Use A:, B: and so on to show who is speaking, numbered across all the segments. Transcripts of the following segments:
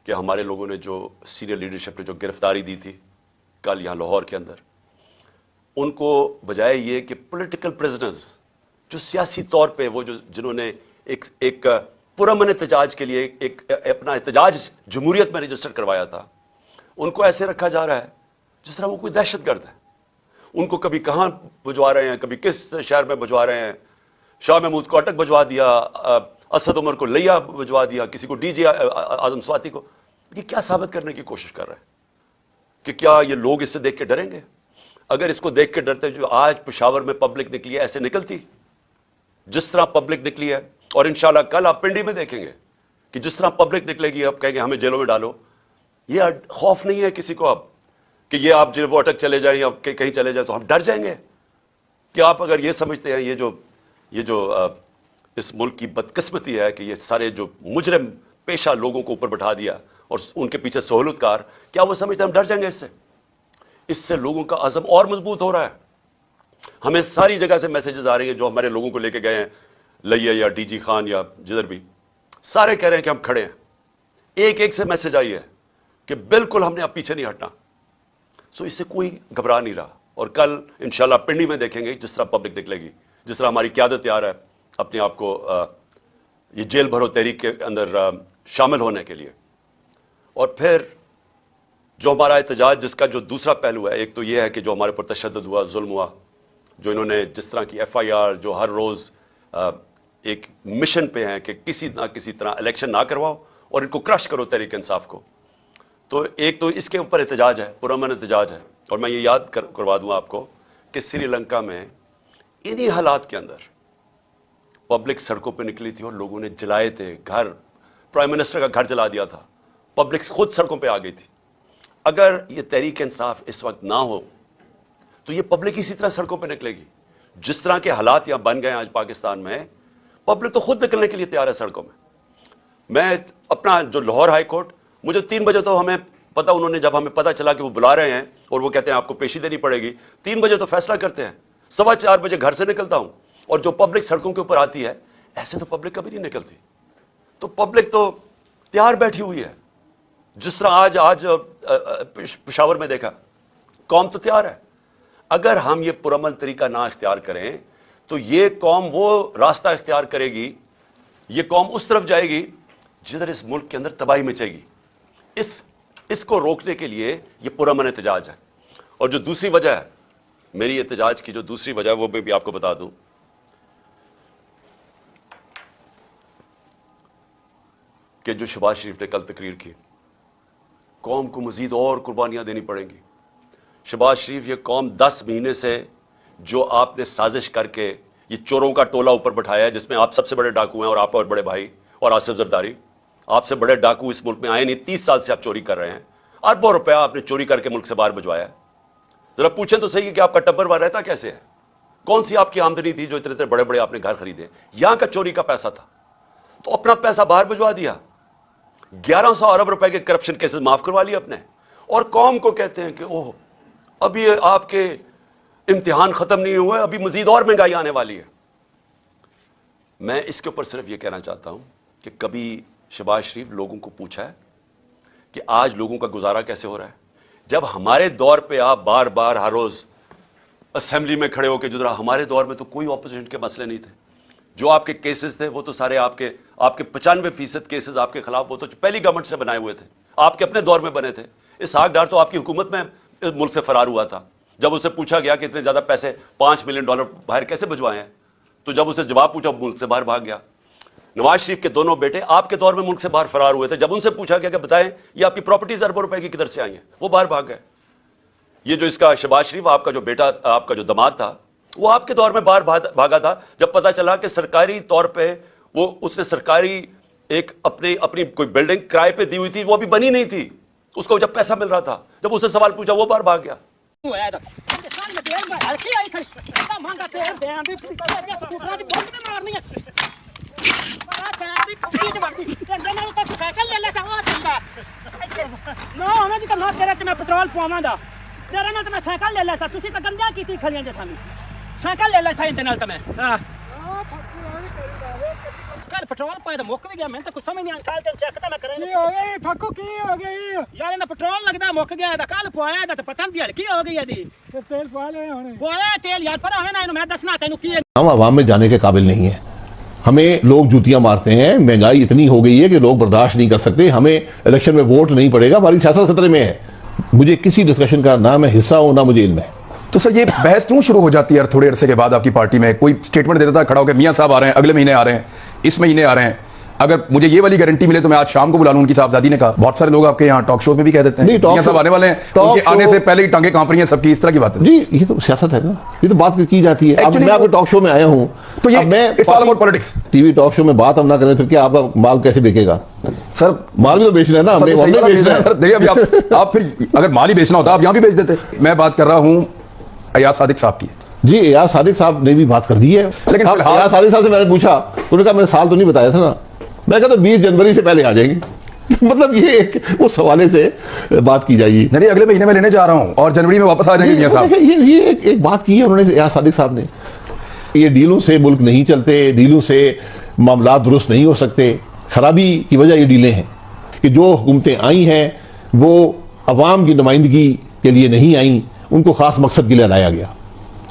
A: कि हमारे लोगों ने जो सीनियर लीडरशिप ने जो गिरफ्तारी दी थी कल यहां लाहौर के अंदर, उनको बजाय ये कि पॉलिटिकल प्रिजनर्स जो सियासी तौर पे वो जो जिन्होंने एक पुरअमन एहतजाज के लिए एक अपना एहतजाज जमहूरियत में रजिस्टर करवाया था, उनको ऐसे रखा जा रहा है जिस तरह वो कोई दहशतगर्द है। उनको कभी कहां भिजवा रहे हैं, कभी किस शहर में भिजवा रहे हैं। शाह महमूद को अटक भिजवा दिया, असद उमर को लिया भिजवा दिया, किसी को डीजे आजम स्वाति को। ये क्या साबित करने की कोशिश कर रहे हैं कि क्या ये लोग इससे देख के डरेंगे? अगर इसको देख के डरते जो आज पेशावर में पब्लिक निकली है ऐसे निकलती जिस तरह पब्लिक निकली है, और इंशाल्लाह कल आप पिंडी में देखेंगे कि जिस तरह पब्लिक निकलेगी, अब कहेंगे हमें जेलों में डालो। ये खौफ नहीं है किसी को अब कि ये आप जो वो अटक चले जाए या कहीं चले जाए तो हम डर जाएंगे। कि आप अगर ये समझते हैं ये जो इस मुल्क की बदकिस्मती है कि ये सारे जो मुजरिम पेशा लोगों को ऊपर बैठा दिया और उनके पीछे सहूलतकार, क्या वो समझते हैं हम डर जाएंगे इससे? इससे लोगों का अज़म और मजबूत हो रहा है। हमें सारी जगह से मैसेजेस आ रही हैं जो हमारे लोगों को लेके गए हैं, लइया या डीजी खान या जिधर भी, सारे कह रहे हैं कि हम खड़े हैं। एक एक से मैसेज आई है कि बिल्कुल हमने अब पीछे नहीं हटना। सो इससे कोई घबरा नहीं रहा। और कल इंशाल्लाह पिंडी में देखेंगे जिस तरह पब्लिक निकलेगी, जिस तरह हमारी क़यादत तैयार है अपने आप को ये जेल भरो तहरीक के अंदर शामिल होने के लिए। और फिर जो हमारा एहतजाज जिसका जो दूसरा पहलू है, एक तो यह है कि जो हमारे पर तशद्दुद हुआ, जुल्म हुआ, जो इन्होंने जिस तरह की FIR जो हर रोज एक मिशन पे हैं कि किसी ना किसी तरह इलेक्शन ना करवाओ और इनको क्रश करो तहरीक इंसाफ को। तो एक तो इसके ऊपर एहतजाज है, पुरअमन एहतजाज है। और मैं ये याद करवा दूं आपको कि श्रीलंका में इन्हीं हालात के अंदर पब्लिक सड़कों पर निकली थी और लोगों ने जलाए थे घर, प्राइम मिनिस्टर का घर जला दिया था, पब्लिक खुद सड़कों पर आ गई थी। अगर ये तहरीक इंसाफ इस वक्त ना हो तो ये पब्लिक इसी तरह सड़कों पर निकलेगी। जिस तरह के हालात यहां बन गए आज पाकिस्तान में, पब्लिक तो खुद निकलने के लिए तैयार है सड़कों में। मैं अपना जो लाहौर हाई कोर्ट, मुझे 3 बजे तो हमें पता, उन्होंने जब हमें पता चला कि वो बुला रहे हैं और वो कहते हैं आपको पेशी देनी पड़ेगी, 3 बजे तो फैसला करते हैं, 4:15 बजे घर से निकलता हूं और जो पब्लिक सड़कों के ऊपर आती है, ऐसे तो पब्लिक कभी नहीं निकलती। तो पब्लिक तो तैयार बैठी हुई है। जिस तरह आज पेशावर में देखा, कौम तो तैयार है। अगर हम ये पुरअमन तरीका ना इख्तियार करें तो ये कौम वो रास्ता इख्तियार करेगी, ये कौम उस तरफ जाएगी जिधर इस मुल्क के अंदर तबाही मचेगी। इसको रोकने के लिए ये पुरअमन एहतजाज है। और जो दूसरी वजह है मेरी एहतजाज की, जो दूसरी वजह वो मैं भी आपको बता दूं कि जो शहबाज शरीफ ने कल तकरीर की, कौम को मजीद और कुर्बानियां देनी पड़ेंगी। शहबाज शरीफ, ये कौम 10 महीने से जो आपने साजिश करके ये चोरों का टोला ऊपर बैठाया है, जिसमें आप सबसे बड़े डाकू हैं और आप और बड़े भाई और आसिफ जरदारी, आपसे बड़े डाकू इस मुल्क में आए नहीं। 30 साल से आप चोरी कर रहे हैं, अरबों रुपया आपने चोरी करके मुल्क से बाहर भिजवाया है। जरा पूछें तो सही कि आपका टब्बर वहां रहता कैसे है? कौन सी आपकी आमदनी थी जो इतने इतने बड़े बड़े आपने घर खरीदे? यहां का चोरी का पैसा था, तो अपना पैसा बाहर भिजवा दिया। 1100 अरब रुपए के करप्शन केसेस माफ करवा लिए अपने, और कौम को कहते हैं कि ओह अभी आपके इम्तिहान खत्म नहीं हुए, अभी मजीद और महंगाई आने वाली है। मैं इसके ऊपर सिर्फ यह कहना चाहता हूं कि कभी शहबाज शरीफ लोगों को पूछा है कि आज लोगों का गुजारा कैसे हो रहा है? जब हमारे दौर पे आप बार बार हर रोज असेंबली में खड़े होकर जुड़ा, हमारे दौर में तो कोई ऑपोजिशन के मसले नहीं थे। जो आपके केसेस थे वो तो सारे आपके 95% केसेस आपके खिलाफ वो तो पहली गवर्नमेंट से बनाए हुए थे, आपके अपने दौर में बने थे। इसहाक डार तो आपकी हुकूमत में मुल्क से फरार हुआ था। जब उसे पूछा गया कि इतने ज्यादा पैसे $5 मिलियन बाहर कैसे भिजवाए हैं, तो जब उसे जवाब पूछा मुल्क से बाहर भाग गया। नवाज शरीफ के दोनों बेटे आपके दौर में मुल्क से बाहर फरार हुए थे। जब उनसे पूछा गया कि बताएं ये आपकी प्रॉपर्टीज अरबों रुपए की किधर से आई हैं, वो बाहर भाग गए। ये जो इसका शहबाज शरीफ आपका जो बेटा, आपका जो दामाद था, वो आपके दौर में बाहर भागा था जब पता चला कि सरकारी तौर पे वो उसने सरकारी एक अपनी कोई बिल्डिंग किराए पे दी हुई थी, वो अभी बनी नहीं थी, उसको जब पैसा मिल रहा था, जब उससे सवाल पूछा वो बाहर भाग गया।
B: पेट्रोल पवांगा तेरे नाल तो मैं साइकिल ले ला सा, तुसी तो गंदा कीती खलियां जैसा साइकिल ले ला सा इंदे नाल तो मैं कल पेट्रोल पाया तो मुक भी गया। मैं तो कुछ समझ नहीं आता। चल चेक तो मैं करें
C: की हो गई फक्कू की हो गई
B: यार ना पेट्रोल लगदा मुक गया था। कल पाया था तो पता नहीं हल्की हो गई है।
C: तेल पा ले हुणे
B: पाया तेल यार पर हमें ना मैं दसना तेनू की
D: हम आवाम में जाने के काबिल नहीं है। हमें लोग जूतियां मारते हैं, महंगाई इतनी हो गई है कि लोग बर्दाश्त नहीं कर सकते। हमें इलेक्शन में वोट नहीं पड़ेगा, हमारी सियासत खतरे में है। मुझे किसी डिस्कशन का ना मैं हिस्सा हूं ना मुझे इल्म है।
E: तो सर ये बहस क्यों शुरू हो जाती है थोड़े अरसे के बाद? आपकी पार्टी में कोई स्टेटमेंट दे देता है खड़ा होकर, मियां साहब आ रहे हैं, अगले महीने आ रहे हैं, इस महीने आ रहे हैं, अगर मुझे ये वाली गारंटी मिले तो मैं आज शाम को बुला लूं। उनकी साहबजादी ने कहा। बहुत सारे लोग आपके यहाँ टॉक शो में भी कह देते हैं मियां साहब आने वाले हैं, उनके आने से पहले ही टांगे कांप रही हैं सबकी, इस तरह की बात है।
D: जी ये तो सियासत है ना, ये तो बात की जाती है। अब मैं आपके टॉक शो में आया हूं
E: तो ये
D: मैं
E: पॉलिटिक्स
D: टीवी टॉक शो में बात हम ना करें फिर क्या आपका माल कैसे बिकेगा?
E: सर
D: माल भी तो बेचना है ना, हमने बेचना है।
E: देखिए अभी आप फिर अगर माल ही बेचना होता आप यहाँ भी बेच देते। मैं बात कर रहा हूँ अयाज सादिक साहब की।
D: जी अयाज सादिक साहब ने भी बात कर दी है।
E: लेकिन
D: अयाज सादिक साहब से मैंने पूछा तो उन्होंने कहा मैंने साल तो नहीं बताया था ना। मैं कहता 20 जनवरी से पहले आ जाएंगे। मतलब ये एक उस हवाले से बात की जाएगी।
E: नहीं अगले महीने में लेने जा रहा हूं और जनवरी में वापस आ जाएंगे मियां साहब।
D: ये एक बात की है उन्होंने अयाज सादिक साहब ने। ये डीलों से मुल्क नहीं चलते, डीलों से मामला दुरुस्त नहीं हो सकते। खराबी की वजह ये डीलें हैं कि जो हुकूमतें आई हैं वो अवाम की नुमाइंदगी के लिए नहीं आई, उनको खास मकसद के लिए लाया गया।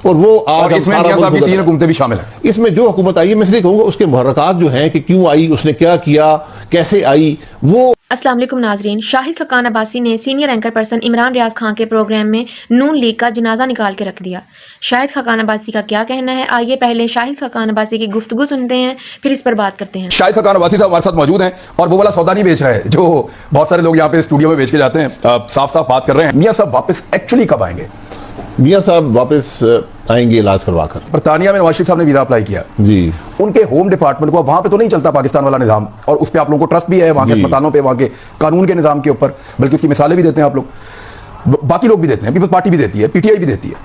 D: और वो आज
E: इसमें मियां साहब की 3 हुकूमतें भी शामिल हैं।
D: इसमें जो हुकूमत आई है मैं इसलिए कहूंगा उसके मुहर्रकात जो हैं कि क्यों आई, उसने क्या किया, कैसे आई। वो
F: अस्सलाम वालेकुम नाजरीन, शाहिद खकान अब्बासी ने senior anchor person Imran Riaz Khan के प्रोग्राम में नून लीग का जनाजा निकाल के रख दिया। शाहिद खकान अब्बासी का क्या कहना है, आइए पहले शाहिद खकान अब्बासी की गुफ्तगू सुनते हैं, फिर इस पर बात करते हैं।
E: शाहिद खकान अब्बासी साहब हमारे साथ मौजूद हैं और वो वाला सौदा नहीं बेच रहे हैं जो बहुत सारे लोग यहाँ पे स्टूडियो में बेच के जाते हैं। साफ साफ बात कर रहे हैं। मियां साहब वापस एक्चुअली कब आएंगे?
D: मियां साहब वापस आएंगे इलाज करवाकर।
E: बरतानिया में नवाज शरीफ साहब ने वीजा अप्लाई किया
D: जी।
E: उनके होम डिपार्टमेंट को, वहां पे तो नहीं चलता पाकिस्तान वाला निजाम और उस पर आप लोगों को ट्रस्ट भी है, वहां के अस्पतालों पे, वहां के कानून के निजाम के ऊपर, बल्कि उसकी मिसालें भी देते हैं आप लोग, बाकी लोग भी देते हैं, पीपल्स पार्टी भी देती है, पीटीआई भी देती है।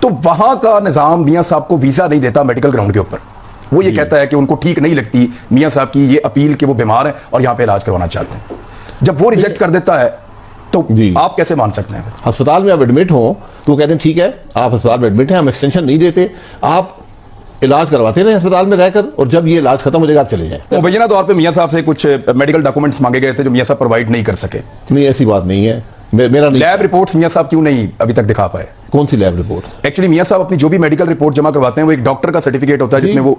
E: तो वहां का निजाम मियां साहब को वीजा नहीं देता मेडिकल ग्राउंड के ऊपर। वो ये कहता है कि उनको ठीक नहीं लगती मियां साहब की ये अपील कि वो बीमार है और यहां पे इलाज करवाना चाहते हैं। जब वो रिजेक्ट कर देता है तो आप कैसे मान सकते हैं?
D: अस्पताल में आप एडमिट हो तो वो कहते हैं ठीक है आप अस्पताल में एडमिट हैं, हम एक्सटेंशन नहीं देते, आप इलाज करवाते रहे अस्पताल में रहकर और जब ये इलाज खत्म हो जाएगा आप चले जाएं।
E: मुबैना तौर पे मियां साहब से कुछ मेडिकल डॉक्यूमेंट्स मांगे गए थे जो मियां साहब प्रोवाइड नहीं कर सके।
D: नहीं ऐसी बात नहीं है, मेरा नहीं।
E: लैब रिपोर्ट्स मियां साहब क्यों नहीं अभी तक दिखा पाए?
D: कौन सी लैब रिपोर्ट?
E: एक्चुअली मियां साहब अपनी जो भी मेडिकल रिपोर्ट जमा करवाते हैं वो एक डॉक्टर का सर्टिफिकेट होता है जिसमें वो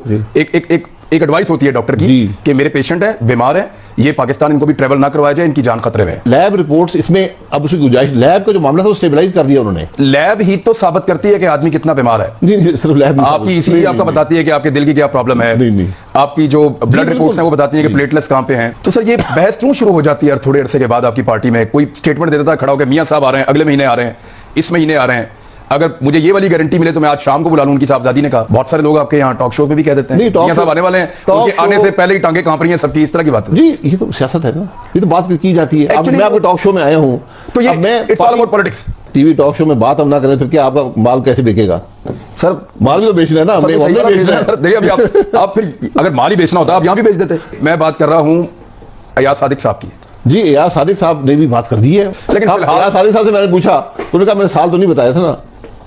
E: एक एडवाइस होती है डॉक्टर की कि मेरे पेशेंट है, बीमार है, ये पाकिस्तान इनको भी ट्रेवल ना करवाया जाए, इनकी जान खतरे में।
D: लैब रिपोर्ट्स इसमें अब उसकी गुंजाइश, लैब का जो मामला था वो स्टेबलाइज कर दिया उन्होंने।
E: लैब ही तो साबित करती है कि आदमी कितना बीमार है।
D: नहीं सिर्फ लैब
E: आपकी इसीलिए आपका बताती है कि आपके दिल की क्या प्रॉब्लम है।
D: नहीं
E: आपकी जो ब्लड रिपोर्ट्स हैं वो बताती है कि प्लेटलेट्स कहां पे हैं। तो सर ये बहस क्यों शुरू हो जाती है थोड़े अरसे के बाद आपकी पार्टी में? कोई स्टेटमेंट दे देता है खड़ा होकर, मियां साहब आ रहे हैं, अगले महीने आ रहे हैं, इस महीने आ रहे हैं, अगर मुझे ये वाली गारंटी मिले तो मैं आज शाम को बुला लूं। उनकी साहबजादी ने कहा। बहुत सारे लोग आपके यहाँ टॉक शो में भी कह देते हैं मियां साहब आने वाले हैं, उनके आने से पहले ही टांगे कांप रही हैं सबकी, इस तरह की बात है।
D: जी ये तो सियासत है ना, ये तो बात की जाती है। अब मैं आपके टॉक शो में आया हूं
E: तो ये it's all about politics.
D: TV talk show में बात हम ना करें फिर क्या आपका माल कैसे बिकेगा?
E: सर
D: माल भी तो बेचना है ना, हमने बेचना है।
E: देखिए अभी आप फिर अगर माल ही बेचना होता आप यहाँ भी बेच देते। मैं बात कर रहा हूँ अयाज सादिक साहब की। जी
D: अयाज सादिक साहब ने भी बात कर दी है।
E: लेकिन
D: अयाज सादिक साहब से मैंने पूछा तो उन्होंने कहा मैंने साल तो नहीं बताया था ना।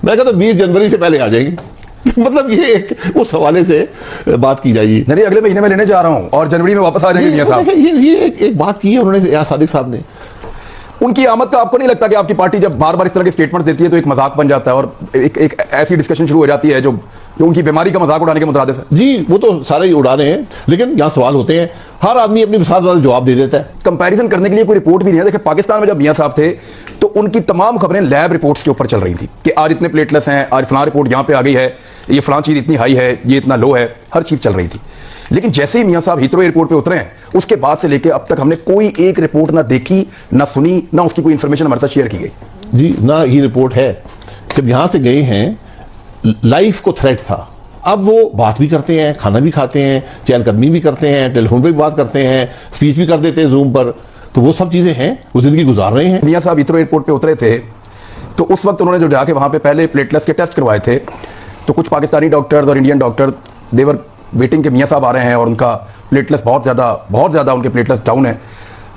D: मैं कहता 20 जनवरी से पहले आ जाएंगे। मतलब ये एक उस हवाले से बात की जाएगी।
E: नहीं अगले महीने में लेने जा रहा हूं और जनवरी में वापस आ जाएंगे मियां साहब।
D: ये एक बात की है उन्होंने अयाज सादिक साहब ने।
E: उनकी आमद का आपको नहीं लगता कि आपकी पार्टी जब बार बार इस तरह के स्टेटमेंट देती है तो एक मजाक बन जाता है और एक ऐसी डिस्कशन शुरू हो जाती है जो उनकी बीमारी का मजाक उड़ाने के मुताबिक है?
D: जी वो तो सारे ही उड़ा रहे हैं, लेकिन यहाँ सवाल होते हैं, हर आदमी अपनी बिसात वाला जवाब दे देता है।
E: कंपैरिजन करने के लिए कोई रिपोर्ट भी नहीं है। देखिए पाकिस्तान में जब मियां साहब थे तो उनकी तमाम खबरें लैब रिपोर्ट्स के ऊपर चल रही थी कि आज इतने प्लेटलेट्स हैं, आज फलां रिपोर्ट यहाँ पे आ गई है, ये फलां चीज इतनी हाई है, ये इतना लो है, हर चीज चल रही थी। लेकिन जैसे ही मियां साहब हीथ्रो एयरपोर्ट पे उतरे हैं उसके बाद से लेकर अब तक हमने कोई एक रिपोर्ट ना देखी, ना सुनी, ना उसकी कोई इंफॉर्मेशन हमारे साथ शेयर की गई।
D: जी ना ही रिपोर्ट है। जब यहां से गए हैं लाइफ को थ्रेट था, अब वो बात भी करते हैं, खाना भी खाते हैं, चहलकदमी भी करते हैं, टेलीफोन पे भी बात करते हैं, स्पीच भी कर देते हैं जूम पर, तो वो सब चीजें हैं, वो जिंदगी गुजार रहे हैं।
E: मियां साहब हीथ्रो एयरपोर्ट पे उतरे थे तो उस वक्त उन्होंने जो जाके वहां पे पहले प्लेटलेट्स के टेस्ट करवाए थे तो कुछ पाकिस्तानी डॉक्टर्स और इंडियन डॉक्टर देवर वेटिंग के मियां साहब आ रहे हैं और उनका प्लेटलेट्स बहुत ज्यादा उनके प्लेटलेट्स डाउन है।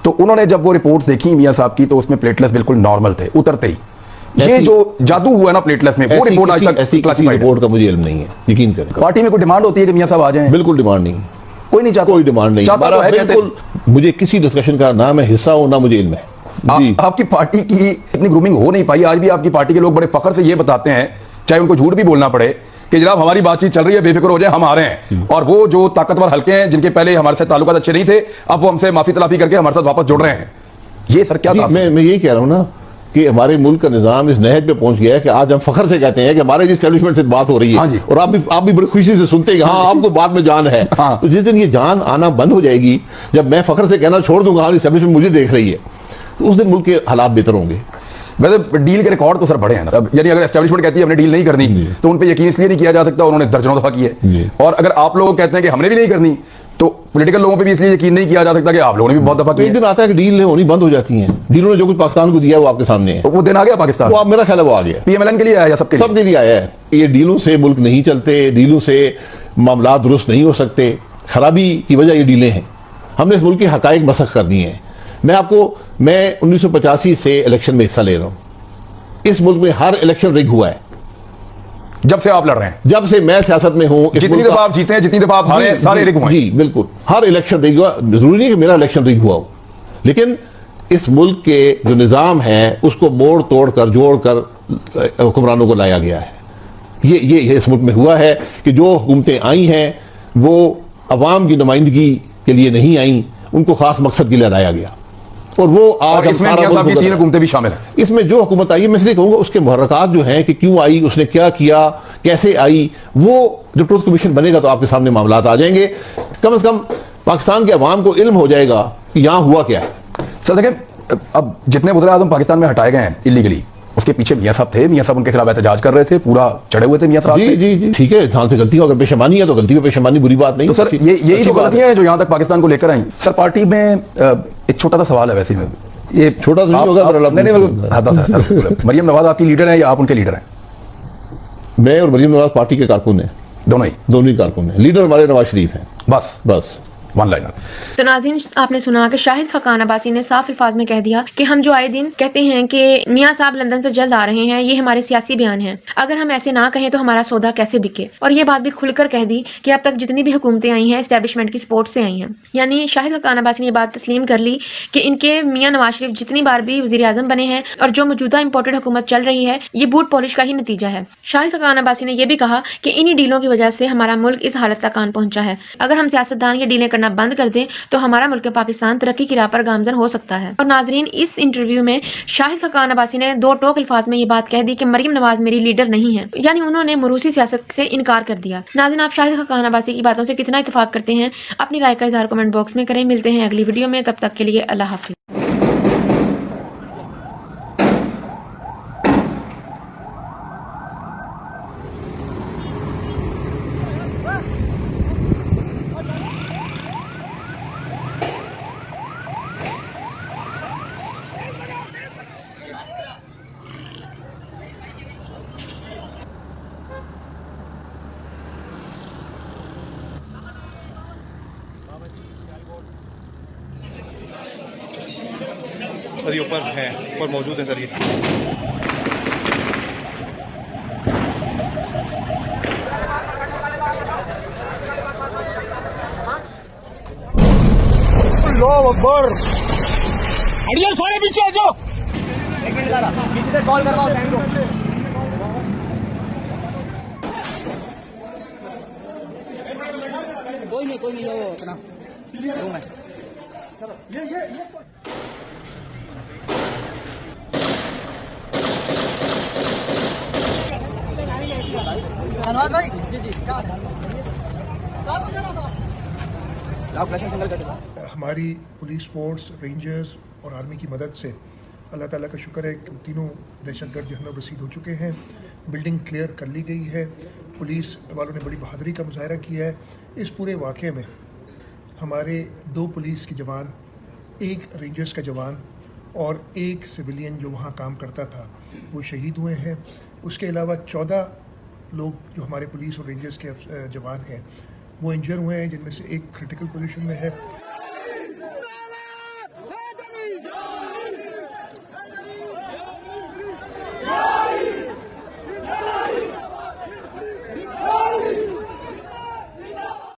E: तो उन्होंने जब वो रिपोर्ट्स देखी मियां साहब की तो उसमें प्लेटलेट्स बिल्कुल नॉर्मल थे उतरते ही। ये जो जादू हुआ ना प्लेटलेट्स में, वो रिपोर्ट आज तक
D: ऐसी क्लासिफाइड रिपोर्ट का मुझे इल्म नहीं है, यकीन करें।
E: पार्टी में कोई डिमांड होती है कि मियां साहब आ जाएं?
D: बिल्कुल डिमांड नहीं।
E: कोई नहीं चाहता,
D: कोई डिमांड नहीं।
E: चाहता तो है,
D: बिल्कुल मुझे किसी डिस्कशन का ना मैं हिस्सा हूं ना मुझे इल्म है।
E: आपकी पार्टी की इतनी ग्रूमिंग हो नहीं पाई। आज भी आपकी पार्टी के लोग बड़े फख्र से ये बताते हैं, चाहे उनको झूठ भी बोलना पड़े, कि जनाब हमारी बातचीत चल रही है, बेफिक्र हो जाए, हम आ रहे हैं। और वो जो ताकतवर हल्के हैं जिनके पहले हमारे साथ ताल्लुकात अच्छे नहीं थे, अब वो हमसे माफी तलाफी करके हमारे साथ वापस जुड़ रहे हैं। ये सर क्या
D: मैं यही कह रहा हूं ना कि हमारे मुल्क का निजाम इस नहज पे पहुंच गया है कि आज हम फख्र से कहते हैं कि हमारे एस्टेब्लिशमेंट से बात हो रही है।
E: हाँ जी।
D: और आप भी बड़ी खुशी से सुनते हैं कि हाँ आपको बात में जान है।
E: हाँ।
D: तो जिस दिन ये जान आना बंद हो जाएगी, जब मैं फख्र से कहना छोड़ दूंगा हाँ एस्टेब्लिशमेंट मुझे देख रही है, तो उस दिन मुल्क के हालात बेहतर होंगे।
E: वैसे डील के रिकॉर्ड तो सर बड़े हैं ना। यानी अगर एस्टेब्लिशमेंट कहती है हमने डील नहीं करनी, तो उन पे यकीन इसलिए नहीं किया जा सकता, उन्होंने दर्जनों दफा की है। और अगर आप लोग कहते हैं कि हमने भी नहीं करनी, तो पॉलिटिकल लोगों पे भी इसलिए यकीन नहीं किया जा सकता कि आप लोगों ने भी बहुत दफा किया।
D: एक दिन आता है कि डील होनी बंद हो जाती है। डीलों ने जो कुछ पाकिस्तान को दिया वो आपके सामने है।
E: तो वो दिन आ गया पाकिस्तान,
D: वो आप मेरा ख्याल है वो आ गया।
E: पीएमएलएन के लिए आया या सबके
D: लिए आया है। ये डीलों से मुल्क नहीं चलते, डीलों से मामला दुरुस्त नहीं हो सकते। खराबी की वजह ये डीलें हैं। हमने इस मुल्क के हकायक मसख कर दिए हैं। मैं 1985 से इलेक्शन में हिस्सा ले रहा हूं। इस मुल्क में हर इलेक्शन रिग हुआ है
E: जब से आप लड़ रहे हैं।
D: जब से मैं सियासत में हूं।
E: जितनी दफा आप जीते हैं, जितनी दफा आप हारे, सारे रिग हुए।
D: जी बिल्कुल, हर इलेक्शन रिग हुआ। जरूरी नहीं कि मेरा इलेक्शन रिग हुआ हो, लेकिन इस मुल्क के जो निजाम है उसको मोड़ तोड़ कर जोड़ कर हुक्मरानों को लाया गया है। ये इस मुल्क में हुआ है कि जो हुकूमतें आई हैं वो अवाम की नुमाइंदगी के लिए नहीं आई, उनको खास मकसद के लिए लाया गया। और वो आज
E: इसमें तीन हुकूमतें भी शामिल हैं।
D: इसमें जो हुकूमत आई है, मैं इसलिए कहूंगा उसके मुहर्रकात जो हैं कि क्यों आई, उसने क्या किया, कैसे आई, वो जब ट्रूथ कमीशन बनेगा तो आपके सामने मामला आ जाएंगे। कम से कम पाकिस्तान के अवाम को इल्म हो जाएगा कि यहां हुआ क्या है।
E: सर देखें, अब जितने वज़ीर आज़म पाकिस्तान में हटाए गए हैं इलीगली, उसके पीछे मियां साहब थे। मियां साहब उनके खिलाफ एहतजाज कर रहे थे, पूरा चढ़े हुए थे मियां साहब।
D: जी ठीक है, जहां से गलती हो, अगर पेशेमानी है तो गलती पे पेशेमानी बुरी बात नहीं।
E: तो सर यही तो गलतियां हैं जो यहां तक पाकिस्तान को लेकर आई। सर पार्टी में एक छोटा सा सवाल है, वैसे में ये
D: छोटा सा होगा।
E: मरियम नवाज आपकी लीडर है या आप उनके लीडर हैं?
D: मैं और मरियम नवाज पार्टी के कारकुन हैं।
E: दोनों ही कारकुन हैं। लीडर हमारे नवाज शरीफ हैं। बस वन लाइनर।
F: तो नाज़रीन, आपने सुना कि शाहिद खकान अब्बासी ने साफ अल्फाज में कह दिया कि हम जो आए दिन कहते हैं कि मियां साहब लंदन से जल्द आ रहे हैं, ये हमारे सियासी बयान हैं। अगर हम ऐसे ना कहें तो हमारा सौदा कैसे बिके। और ये बात भी खुलकर कह दी कि अब तक जितनी भी हुकूमतें आई हैं एस्टेब्लिशमेंट की सपोर्ट से आई हैं। यानी शाहिद खकान अब्बासी ने ये बात तस्लीम कर ली कि इनके मियां नवाज शरीफ जितनी बार भी वज़ीर आज़म बने हैं और जो मौजूदा इंपोर्टेड हुकूमत चल रही है, ये बूट पॉलिश का ही नतीजा है। शाहिद खकान अब्बासी ने यह भी कहा कि इन्हीं डीलों की वजह से हमारा मुल्क इस हालत तक आन पहुंचा है। अगर हम सियासतदान ये डीलें करना बंद कर दें तो हमारा मुल्क पाकिस्तान तरक्की की राह पर गामजन हो सकता है। और नाजरीन, इस इंटरव्यू में शाहिद खकान अब्बासी ने दो टोक अल्फाज में ये बात कह दी कि मरियम नवाज मेरी लीडर नहीं है। यानी उन्होंने मरूसी सियासत से इनकार कर दिया। नाज़रीन, आप शाहिद खकान अब्बासी की बातों से कितना इत्तेफाक करते हैं, अपनी राय का इजहार कमेंट बॉक्स में करें। मिलते हैं अगली वीडियो में, तब तक के लिए अल्लाह हाफिज़।
G: सर ये ऊपर मौजूद है सर ये।
B: अल्लाहू अकबर। अड़ियल सारे पीछे आ जाओ। एक मिनट दादा, किसी से कॉल करवाओ टाइम को। कोई नहीं वो अपना रूम है। चलो ये धन्यवाद भाई।
G: हमारी पुलिस फोर्स, रेंजर्स और आर्मी की मदद से अल्लाह ताला का शुक्र है कि तीनों दहशतगर्द जहन्नम रसीद हो चुके हैं। बिल्डिंग क्लियर कर ली गई है। पुलिस वालों ने बड़ी बहादुरी का मुजाहरा किया है। इस पूरे वाक़े में हमारे 2 पुलिस के जवान, 1 रेंजर्स का जवान और 1 सिविलियन जो वहाँ काम करता था वो शहीद हुए हैं। उसके अलावा 14 लोग जो हमारे पुलिस और रेंजर्स के जवान हैं वो इंजर हुए हैं, जिनमें से 1 क्रिटिकल पोजीशन में है।